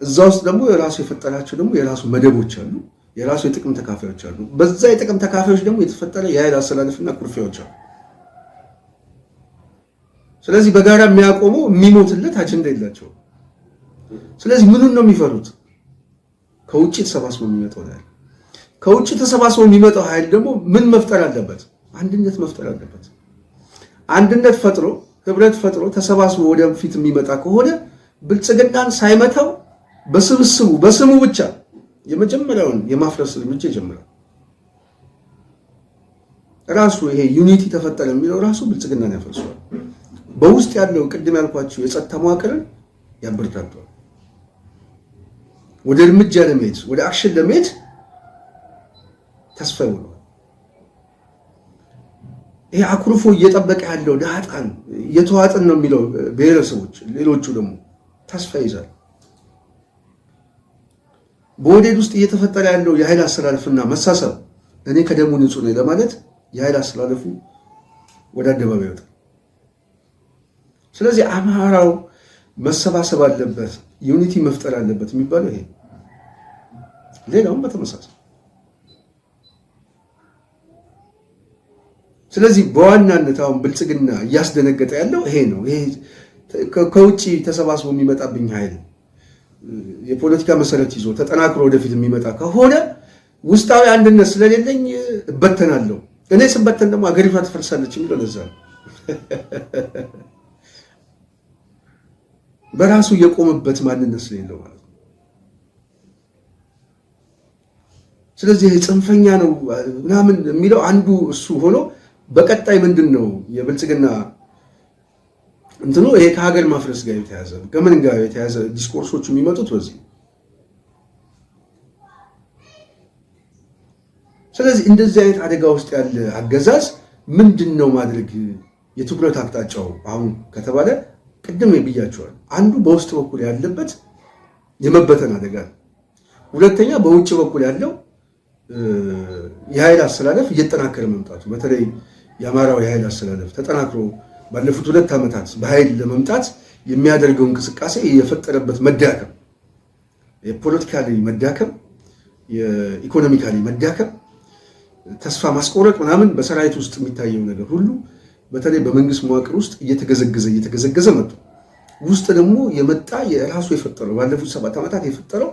እዛ ውስጥ ደግሞ የራሱ የፈጠራቸው ደግሞ የራሱ መደቦች አሉ፣ የራሱ የጥቅም ተካፋዮች አሉ። በዛ የጥቅም ተካፋዮች ደግሞ የተፈጠረ የኃይል አሰላለፍና ቁርፊያዎች አሉ። ስለዚህ በጋራ የሚያቆመው የሚሞትለት አጀንዳ የላቸውም። ስለዚህ ምኑን ነው የሚፈሩት? ከውጭ ተሰባስቦ የሚመጣው ላይ ከውጭ ተሰባስቦ የሚመጣው ኃይል ደግሞ ምን መፍጠር አለበት? አንድነት መፍጠር አለበት። አንድነት ፈጥሮ ህብረት ፈጥሮ ተሰባስቦ ወደፊት የሚመጣ ከሆነ ብልጽግናን ሳይመታው በስብስቡ በስሙ ብቻ የመጀመሪያውን የማፍረስ እርምጃ ይጀምራል። ራሱ ይሄ ዩኒቲ ተፈጠረ የሚለው ራሱ ብልጽግናን ያፈርሷል። በውስጥ ያለው ቅድም ያልኳቸው የጸጥታ መዋቅርን ያበረታቷል። ወደ እርምጃ ለመሄድ ወደ አክሽን ለመሄድ ተስፋ ይሆናል። ይሄ አኩርፎ እየጠበቀ ያለው ዳጣን እየተዋጥን ነው የሚለው ብሔረሰቦች ሌሎቹ ደግሞ ተስፋ ይዛል። በወዴድ ውስጥ እየተፈጠረ ያለው የኃይል አስተላለፍና መሳሰብ እኔ ከደሙ ንጹህ ነኝ ለማለት የኃይል አስተላለፉ ወደ አደባባይ ይወጣል። ስለዚህ አማራው መሰባሰብ አለበት፣ ዩኒቲ መፍጠር አለበት የሚባለው ይሄ። ሌላውም በተመሳሳይ። ስለዚህ በዋናነት አሁን ብልጽግና እያስደነገጠ ያለው ይሄ ነው። ይሄ ከውጭ ተሰባስቦ የሚመጣብኝ ኃይል የፖለቲካ መሰረት ይዞ ተጠናክሮ ወደፊት የሚመጣ ከሆነ ውስጣዊ አንድነት ስለሌለኝ እበተናለሁ። እኔ ስበተን ደግሞ አገሪቷ ትፈርሳለች የሚለው ለዛ ነው። በራሱ የቆመበት ማንነት ስለሌለው ማለት ነው። ስለዚህ ጽንፈኛ ነው ምናምን የሚለው አንዱ እሱ ሆኖ በቀጣይ ምንድን ነው የብልጽግና እንትኑ ይሄ ከሀገር ማፍረስ ጋር የተያዘ ከምን ጋር የተያዘ ዲስኮርሶቹ የሚመጡት በዚህ። ስለዚህ እንደዚህ አይነት አደጋ ውስጥ ያለ አገዛዝ ምንድን ነው ማድረግ የትኩረት አቅጣጫው አሁን ከተባለ ቅድም ብያቸዋል። አንዱ በውስጥ በኩል ያለበት የመበተን አደጋ ነው። ሁለተኛ በውጭ በኩል ያለው የኃይል አስተላለፍ እየተጠናከረ መምጣቱ፣ በተለይ የአማራው የኃይል አስተላለፍ ተጠናክሮ ባለፉት 2 ዓመታት በኃይል ለመምጣት የሚያደርገው እንቅስቃሴ የፈጠረበት መዳከም፣ የፖለቲካሊ መዳከም፣ የኢኮኖሚካሊ መዳከም፣ ተስፋ ማስቆረጥ ምናምን በሰራዊት ውስጥ የሚታየው ነገር ሁሉ በተለይ በመንግስት መዋቅር ውስጥ እየተገዘገዘ መጡ። ውስጥ ደግሞ የመጣ የራሱ የፈጠረው ባለፉት 7 ዓመታት የፈጠረው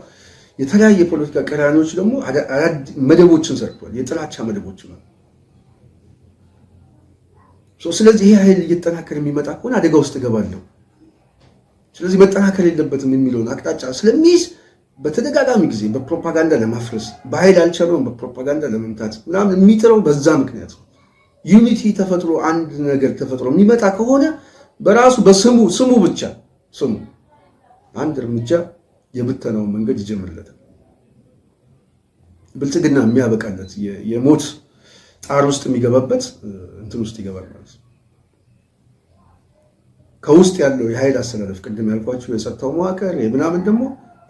የተለያየ የፖለቲካ ቀራኒዎች ደግሞ መደቦችን ሰርቷል። የጥላቻ መደቦችን ነው። ስለዚህ ይሄ ኃይል እየተጠናከረ የሚመጣ ከሆነ አደጋ ውስጥ እገባለሁ። ስለዚህ መጠናከር የለበትም የሚለውን አቅጣጫ ስለሚይዝ በተደጋጋሚ ጊዜ በፕሮፓጋንዳ ለማፍረስ በኃይል አልቻለውም በፕሮፓጋንዳ ለመምታት ምናምን የሚጥረው በዛ ምክንያት ነው። ዩኒቲ ተፈጥሮ አንድ ነገር ተፈጥሮ የሚመጣ ከሆነ በራሱ በስሙ ብቻ አንድ እርምጃ የብተናውን መንገድ ይጀምርለታል። ብልጽግና የሚያበቃለት የሞት ጣር ውስጥ የሚገባበት እንትን ውስጥ ይገባል ማለት ነው። ከውስጥ ያለው የኃይል አስተላለፍ ቅድም ያልኳቸው የጸጥታው መዋቅር የምናምን ደግሞ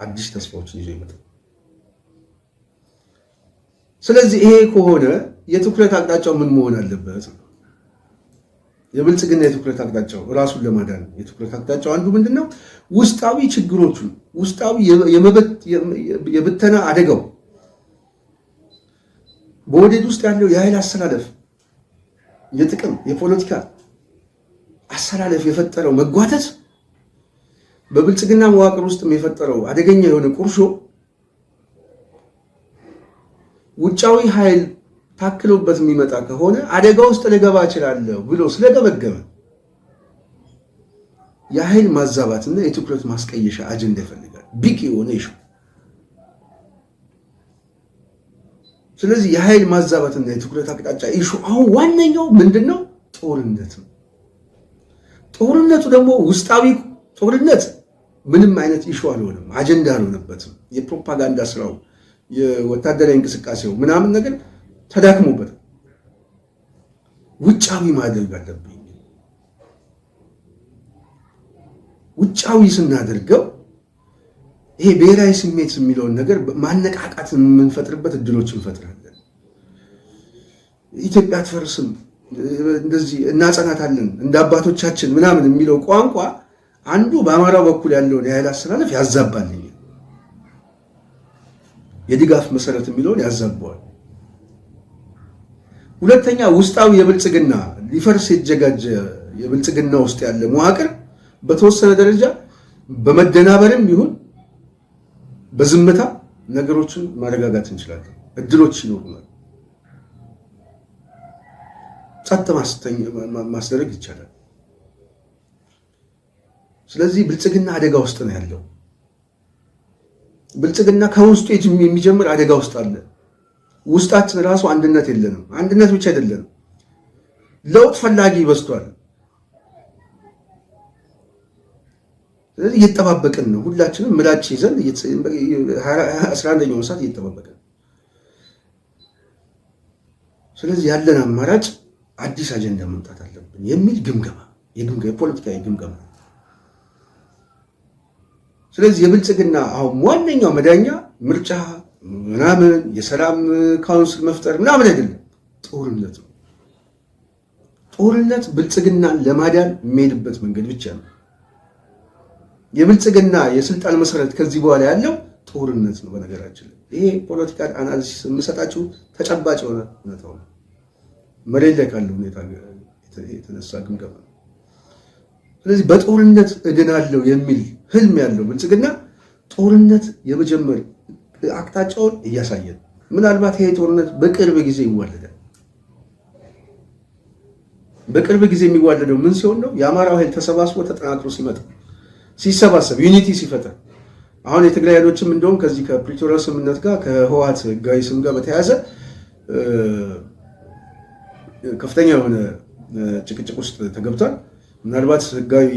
አዲስ ተስፋዎችን ይዞ ይመጣል። ስለዚህ ይሄ ከሆነ የትኩረት አቅጣጫው ምን መሆን አለበት? የብልጽግና የትኩረት አቅጣጫው ራሱን ለማዳን የትኩረት አቅጣጫው አንዱ ምንድነው? ውስጣዊ ችግሮቹን ውስጣዊ የብተና አደጋው በወዴድ ውስጥ ያለው የኃይል አስተላለፍ የጥቅም የፖለቲካ አስተላለፍ የፈጠረው መጓተት በብልጽግና መዋቅር ውስጥም የፈጠረው አደገኛ የሆነ ቁርሾ ውጫዊ ኃይል ታክሎበት የሚመጣ ከሆነ አደጋ ውስጥ ልገባ እችላለሁ ብሎ ስለገመገመ የኃይል ማዛባትና የትኩረት ማስቀየሻ አጀንዳ ይፈልጋል። ቢቅ የሆነ ይሹ። ስለዚህ የኃይል ማዛባትና የትኩረት አቅጣጫ ይሹ አሁን ዋነኛው ምንድነው? ጦርነት ነው። ጦርነቱ ደግሞ ውስጣዊ ጦርነት ምንም አይነት ይሹ አልሆነም፣ አጀንዳ አልሆነበትም። የፕሮፓጋንዳ ስራው የወታደራዊ እንቅስቃሴው ምናምን ነገር ተዳክሞበት ውጫዊ ማድረግ አለብኝ። ውጫዊ ስናደርገው ይሄ ብሔራዊ ስሜት የሚለውን ነገር ማነቃቃት የምንፈጥርበት እድሎች እንፈጥራለን። ኢትዮጵያ አትፈርስም፣ እንደዚህ እናጸናታለን እንደ አባቶቻችን ምናምን የሚለው ቋንቋ አንዱ በአማራው በኩል ያለውን የኃይል አስተላለፍ ያዛባልኝ፣ የድጋፍ መሰረት የሚለውን ያዛባዋል። ሁለተኛ ውስጣዊ የብልጽግና ሊፈርስ የተዘጋጀ የብልጽግና ውስጥ ያለ መዋቅር በተወሰነ ደረጃ በመደናበርም ይሁን በዝምታ ነገሮችን ማረጋጋት እንችላለን። እድሎች ይኖሩናል። ጸጥ ማስደረግ ይቻላል። ስለዚህ ብልጽግና አደጋ ውስጥ ነው ያለው። ብልጽግና ከውስጡ የሚጀምር አደጋ ውስጥ አለ። ውስጣችን ራሱ አንድነት የለንም። አንድነት ብቻ አይደለንም፣ ለውጥ ፈላጊ ይበስቷል። ስለዚህ እየተጠባበቅን ነው። ሁላችንም ምላጭ ይዘን 11ኛውን ሰዓት እየተጠባበቅን። ስለዚህ ያለን አማራጭ አዲስ አጀንዳ መምጣት አለብን የሚል ግምገማ የፖለቲካዊ ግምገማ። ስለዚህ የብልጽግና አሁን ዋነኛው መዳኛ ምርጫ ምናምን የሰላም ካውንስል መፍጠር ምናምን አይደለም፣ ጦርነት ነው። ጦርነት ብልጽግናን ለማዳን የሚሄድበት መንገድ ብቻ ነው። የብልጽግና የስልጣን መሰረት ከዚህ በኋላ ያለው ጦርነት ነው። በነገራችን ላይ ይሄ ፖለቲካል አናሊሲስ የምሰጣችሁ ተጨባጭ የሆነ እውነታው ነው። መሬት ላይ ካለው ሁኔታ የተነሳ ግምገማ ነው። ስለዚህ በጦርነት እድናለሁ የሚል ህልም ያለው ብልጽግና ጦርነት የመጀመር አቅጣጫውን እያሳየን፣ ምናልባት ይሄ ጦርነት በቅርብ ጊዜ ይዋለዳል። በቅርብ ጊዜ የሚዋለደው ምን ሲሆን ነው? የአማራው ኃይል ተሰባስቦ ተጠናክሮ ሲመጣ፣ ሲሰባሰብ፣ ዩኒቲ ሲፈጠር። አሁን የትግራይ ኃይሎችም እንደውም ከዚህ ከፕሪቶሪያ ስምምነት ጋር ከህወሓት ህጋዊ ስም ጋር በተያያዘ ከፍተኛ የሆነ ጭቅጭቅ ውስጥ ተገብቷል። ምናልባት ህጋዊ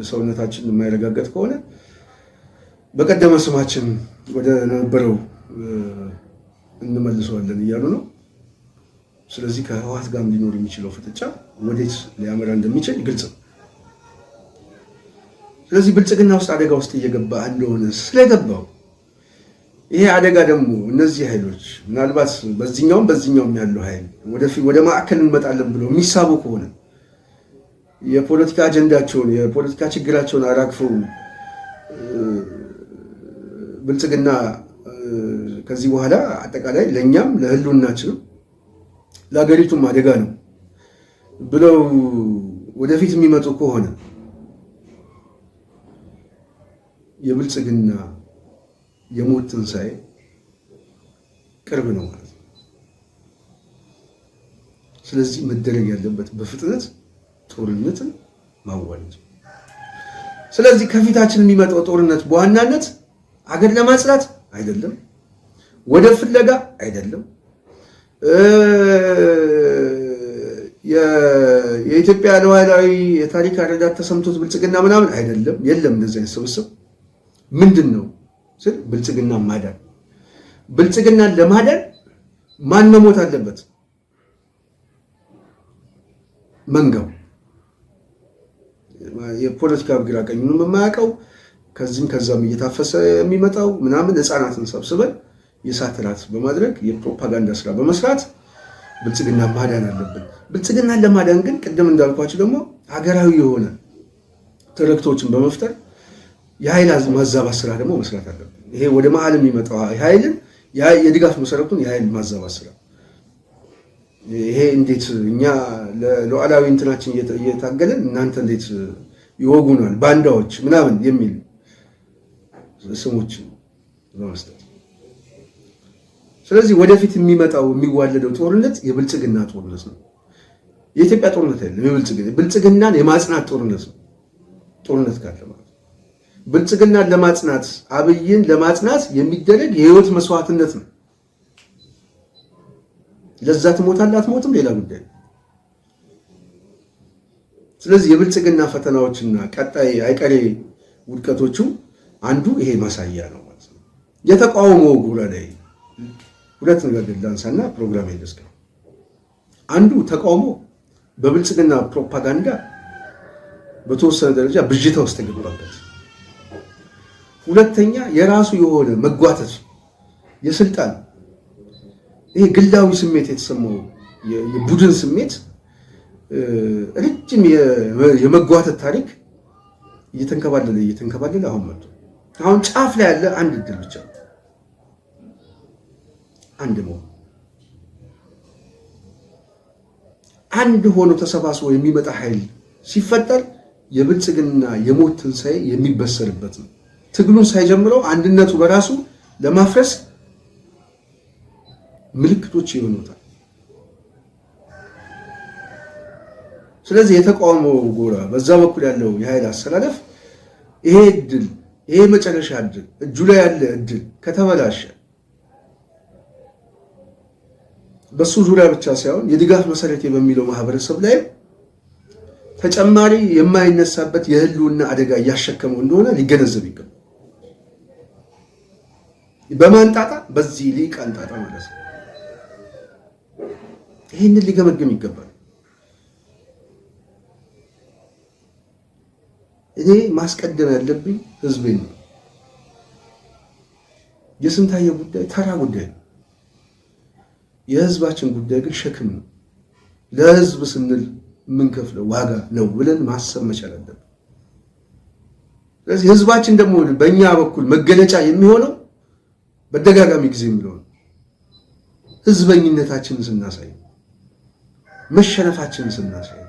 ሰውነታችን የማይረጋገጥ ከሆነ በቀደመ ስማችን ወደ ነበረው እንመልሰዋለን እያሉ ነው። ስለዚህ ከህወሓት ጋር ሊኖር የሚችለው ፍጥጫ ወዴት ሊያመራ እንደሚችል ግልጽ ነው። ስለዚህ ብልጽግና ውስጥ አደጋ ውስጥ እየገባ እንደሆነ ስለገባው ይሄ አደጋ ደግሞ እነዚህ ኃይሎች ምናልባት በዚህኛውም ያለው ኃይል ወደ ማዕከል እንመጣለን ብለው የሚሳቡ ከሆነ የፖለቲካ አጀንዳቸውን የፖለቲካ ችግራቸውን አራግፈው ብልጽግና ከዚህ በኋላ አጠቃላይ ለእኛም ለህልውናችንም ለሀገሪቱም አደጋ ነው ብለው ወደፊት የሚመጡ ከሆነ የብልጽግና የሞት ትንሣኤ ቅርብ ነው ማለት ነው። ስለዚህ መደረግ ያለበት በፍጥነት ጦርነትን ማዋለድ። ስለዚህ ከፊታችን የሚመጣው ጦርነት በዋናነት አገር ለማጽዳት አይደለም፣ ወደ ፍለጋ አይደለም፣ የኢትዮጵያ ሉዓላዊ የታሪክ አረዳድ ተሰምቶት ብልጽግና ምናምን አይደለም። የለም እንደዚህ አይነት ስብስብ። ምንድን ነው ስል ብልጽግናን ማዳን። ብልጽግናን ለማዳን ማን መሞት አለበት? መንጋው፣ የፖለቲካ ግራ ቀኙንም የማያውቀው ከዚህም ከዛም እየታፈሰ የሚመጣው ምናምን ህፃናትን ሰብስበን የእሳት እራት በማድረግ የፕሮፓጋንዳ ስራ በመስራት ብልጽግና ማዳን አለብን። ብልጽግናን ለማዳን ግን ቅድም እንዳልኳቸው ደግሞ ሀገራዊ የሆነ ትርክቶችን በመፍጠር የኃይል ማዛባት ስራ ደግሞ መስራት አለብን። ይሄ ወደ መሀል የሚመጣው ኃይልን የድጋፍ መሰረቱን የኃይል ማዛባት ስራ፣ ይሄ እንዴት እኛ ለሉዓላዊ እንትናችን እየታገለን እናንተ እንዴት ይወጉናል ባንዳዎች ምናምን የሚል ስሞች በመስጠት ስለዚህ ወደፊት የሚመጣው የሚዋለደው ጦርነት የብልጽግና ጦርነት ነው። የኢትዮጵያ ጦርነት አይደለም። ብልጽግናን የማጽናት ጦርነት ነው። ጦርነት ካለ ማለት ብልጽግናን ለማጽናት አብይን ለማጽናት የሚደረግ የህይወት መስዋዕትነት ነው። ለዛ ትሞታለህ አትሞትም ሌላ ጉዳይ። ስለዚህ የብልጽግና ፈተናዎችና ቀጣይ አይቀሬ ውድቀቶቹ አንዱ ይሄ ማሳያ ነው ማለት ነው። የተቃውሞ ጎራ ላይ ሁለት ነገር ላንሳና ፕሮግራም ይደስከ አንዱ ተቃውሞ በብልጽግና ፕሮፓጋንዳ በተወሰነ ደረጃ ብዥታ ውስጥ የገባበት፣ ሁለተኛ የራሱ የሆነ መጓተት የስልጣን ይሄ ግላዊ ስሜት የተሰማው የቡድን ስሜት ረጅም የመጓተት ታሪክ እየተንከባለለ አሁን መጥቶ አሁን ጫፍ ላይ ያለ አንድ እድል ብቻ አንድ ነው። አንድ ሆኖ ተሰባስቦ የሚመጣ ኃይል ሲፈጠር የብልጽግና የሞት ትንሣኤ የሚበሰርበት ነው። ትግሉን ሳይጀምረው አንድነቱ በራሱ ለማፍረስ ምልክቶች ይሆኑታል። ስለዚህ የተቃውሞ ጎራ በዛ በኩል ያለው የኃይል አሰላለፍ ይሄ እድል ይሄ መጨረሻ እድል እጁ ላይ ያለ እድል ከተበላሸ በሱ ዙሪያ ብቻ ሳይሆን የድጋፍ መሰረቴ በሚለው ማህበረሰብ ላይ ተጨማሪ የማይነሳበት የህልውና አደጋ እያሸከመው እንደሆነ ሊገነዘብ ይገባል። በማንጣጣ በዚህ ሊቅ አንጣጣ ማለት ነው። ይህንን ሊገመግም ይገባል። እኔ ማስቀደም ያለብኝ ህዝቤን ነው። የስንታየው ጉዳይ ተራ ጉዳይ ነው። የህዝባችን ጉዳይ ግን ሸክም ነው። ለህዝብ ስንል የምንከፍለው ዋጋ ነው ብለን ማሰብ መቻል አለብን። ስለዚህ ህዝባችን ደግሞ በእኛ በኩል መገለጫ የሚሆነው በደጋጋሚ ጊዜ የሚለው ነው። ህዝበኝነታችንን ስናሳይ፣ መሸነፋችንን ስናሳይ፣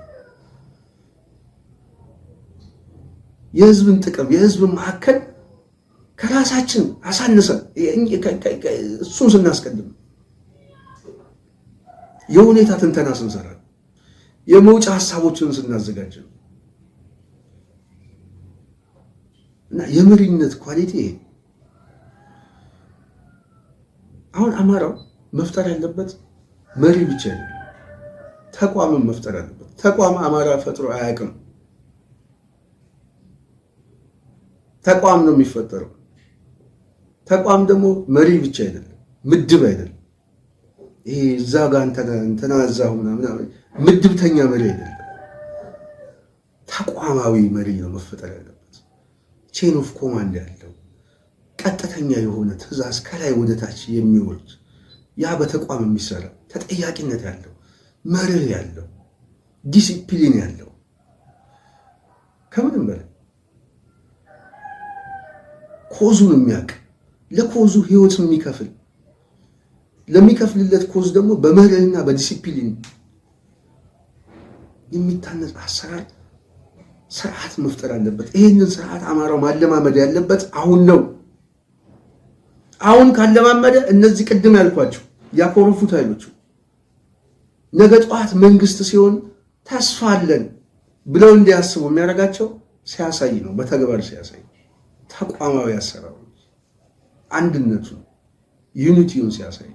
የህዝብን ጥቅም የህዝብን ማዕከል ከራሳችን አሳንሰን እሱን ስናስቀድም፣ የሁኔታ ትንተና ስንሰራ፣ የመውጫ ሀሳቦችን ስናዘጋጅ እና የመሪነት ኳሊቲ ይሄ አሁን አማራው መፍጠር ያለበት መሪ ብቻ ነው። ተቋምን መፍጠር ያለበት። ተቋም አማራ ፈጥሮ አያውቅም። ተቋም ነው የሚፈጠረው። ተቋም ደግሞ መሪ ብቻ አይደለም፣ ምድብ አይደለም። ይሄ እዛ ጋር እንትና እዛው ምናምን ምድብተኛ መሪ አይደለም። ተቋማዊ መሪ ነው መፈጠር ያለበት። ቼን ኦፍ ኮማንድ ያለው ቀጥተኛ የሆነ ትዕዛዝ ከላይ ወደ ታች የሚወርድ ያ በተቋም የሚሰራ ተጠያቂነት ያለው መርህ ያለው ዲሲፕሊን ያለው ከምንም በላይ ኮዙን የሚያውቅ ለኮዙ ህይወትን የሚከፍል ለሚከፍልለት ኮዝ ደግሞ በመርህና በዲሲፕሊን የሚታነጽ አሰራር ስርዓት መፍጠር አለበት። ይህንን ስርዓት አማራው ማለማመድ ያለበት አሁን ነው። አሁን ካለማመደ እነዚህ ቅድም ያልኳቸው ያኮረፉት ኃይሎች ነገ ጠዋት መንግስት ሲሆን ተስፋ አለን ብለው እንዲያስቡ የሚያደርጋቸው ሲያሳይ ነው። በተግባር ሲያሳይ ተቋማዊ አሰራሩ አንድነቱ ዩኒቲውን ሲያሳይ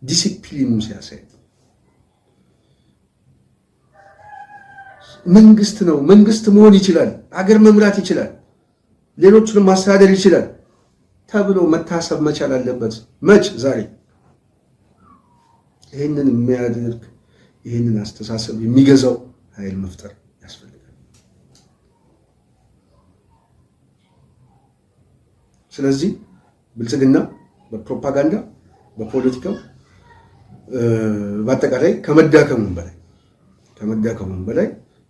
ዲሲፕሊኑን ሲያሳይ መንግስት ነው። መንግስት መሆን ይችላል፣ አገር መምራት ይችላል፣ ሌሎቹንም ማስተዳደር ይችላል ተብሎ መታሰብ መቻል አለበት። መች ዛሬ ይህንን የሚያደርግ ይህንን አስተሳሰብ የሚገዛው ኃይል መፍጠር ያስፈልጋል። ስለዚህ ብልጽግና በፕሮፓጋንዳ በፖለቲካው በአጠቃላይ ከመዳከሙም በላይ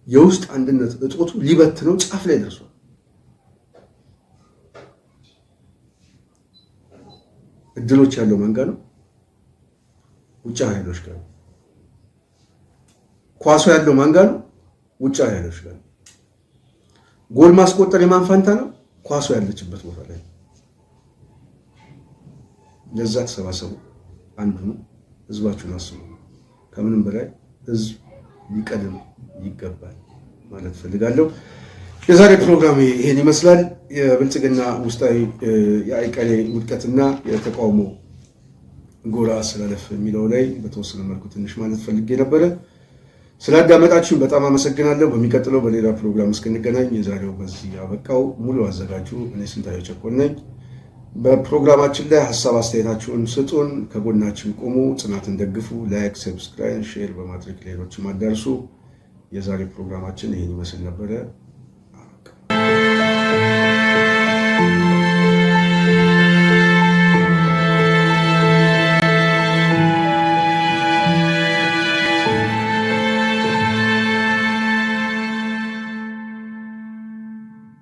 የውስጥ አንድነት እጦቱ ሊበትነው ጫፍ ላይ ደርሷል። እድሎች ያለው መንጋ ነው ውጫ ኃይሎች ጋር። ኳሱ ያለው መንጋ ነው ውጫ ኃይሎች ጋር። ጎል ማስቆጠር የማን ፋንታ ነው? ኳሱ ያለችበት ቦታ ላይ። ለዛ ተሰባሰቡ፣ አንዱ ነው። ህዝባችሁን አስቡ። ከምንም በላይ ህዝብ ሊቀድም ይገባል ማለት ፈልጋለሁ። የዛሬ ፕሮግራም ይሄን ይመስላል። የብልጽግና ውስጣዊ የአይቀሬ ውድቀትና የተቃውሞ ጎራ አሰላለፍ የሚለው ላይ በተወሰነ መልኩ ትንሽ ማለት ፈልጌ ነበረ። ስላዳመጣችሁን በጣም አመሰግናለሁ። በሚቀጥለው በሌላ ፕሮግራም እስክንገናኝ የዛሬው በዚህ ያበቃው። ሙሉ አዘጋጁ እኔ ስንታየው ቸኮል ነኝ። በፕሮግራማችን ላይ ሀሳብ አስተያየታችሁን ስጡን፣ ከጎናችን ቆሙ፣ ጽናትን ደግፉ። ላይክ፣ ሰብስክራይብ፣ ሼር በማድረግ ሌሎችም አዳርሱ። የዛሬ ፕሮግራማችን ይህን ይመስል ነበረ።